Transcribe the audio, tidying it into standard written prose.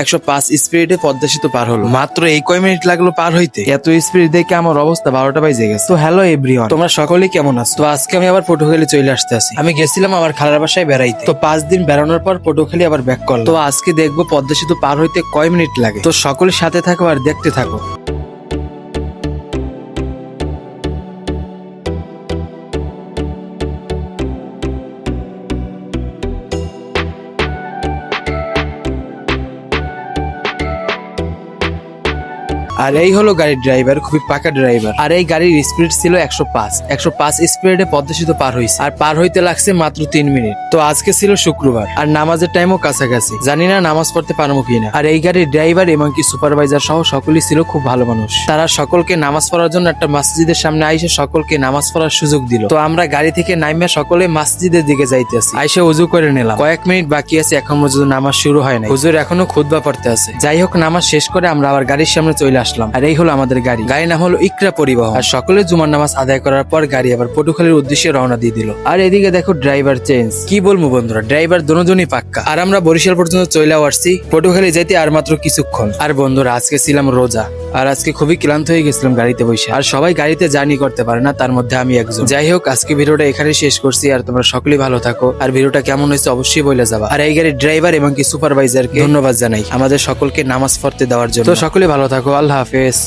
105 স্পিডে পদ্মা সেতু পার হলো। মাত্র এই কয় মিনিট লাগলো পার হইতে। এত স্পিড দেখে আমার অবস্থা 12টা বাজে গেছে। তো হ্যালো এভরিওয়ান, তোমরা সকলেই কেমন আছো? তো আজকে আমি আবার পটুয়াখালী চলে আসতে আছি। আমি গেছিলাম আমার খালার বাসায় বেড়াইতে। তো 5 দিন বেড়ানোর পর পটুয়াখালী আবার ব্যাক করলাম। তো আজকে দেখবো পদ্মা সেতু পার হইতে কয় মিনিট লাগে। তো সকলের সাথে থাকো আর দেখতে থাকো। আর এই হলো গাড়ির ড্রাইভার, খুবই পাকা ড্রাইভার। আর এই গাড়ির স্পিড ছিল 105 স্পিডে পদ্মা সেতু পার হয়েছে। আর পার হইতে লাগছে মাত্র 3 মিনিট। তো আজকে ছিল শুক্রবার আর নামাজের টাইমও কাছাকাছি। জানি না নামাজ পড়তে পারবো কিনা। আর এই গাড়ির ড্রাইভার এমনকি সুপারভাইজার সহ সকলেই ছিল খুব ভালো মানুষ। তারা সকলকে নামাজ পড়ার জন্য একটা মসজিদের সামনে আইসে সকলকে নামাজ পড়ার সুযোগ দিল। তো আমরা গাড়ি থেকে নাইমা সকলে মসজিদের দিকে যাইতেছি। আইসে উজু করে নিলাম। কয়েক মিনিট বাকি আছে, এখন পর্যন্ত নামাজ শুরু হয় নাই। হুজুর এখনো খুতবা পড়তে আছে। যাই হোক, নামাজ শেষ করে আমরা আবার গাড়ির সামনে চলে আসলাম। আর এই হলো আমাদের গাড়ি। গাড়ির নাম হলো ইকরা পরিবহন। আর সকলে জুমার নামাজ আদায় করার পর গাড়ি আবার পটুয়াখালীর উদ্দেশ্যে রওনা দিয়ে দিল। আর এদিকে দেখো ড্রাইভার চেঞ্জ। কি বলবো বন্ধুরা, ড্রাইভার দুজনই পাক্কা। আর আমরা বরিশাল পর্যন্ত চলে আসছি। পটুয়াখালী যাইতে আর মাত্র কিছুক্ষণ। আর বন্ধুরা, আজকে ছিলাম রোজা। আর আজকে খুবই ক্লান্ত হয়ে গেছিলাম গাড়িতে বসে। আর সবাই গাড়িতে জার্নি করতে পারে না, তার মধ্যে আমি একজন। যাই হোক, আজকে ভিডিওটা এখানে শেষ করছি। আর তোমরা সকলেই ভালো থাকো। আর ভিডিওটা কেমন হয়েছে অবশ্যই বলে যাবা। আর এই গাড়ির ড্রাইভার এবং কি সুপারভাইজারকে ধন্যবাদ জানাই আমাদের সকলকে নামাজ পড়তে দেওয়ার জন্য। তো সকলে ভালো থাকো। আল্লাহ হাফেজ।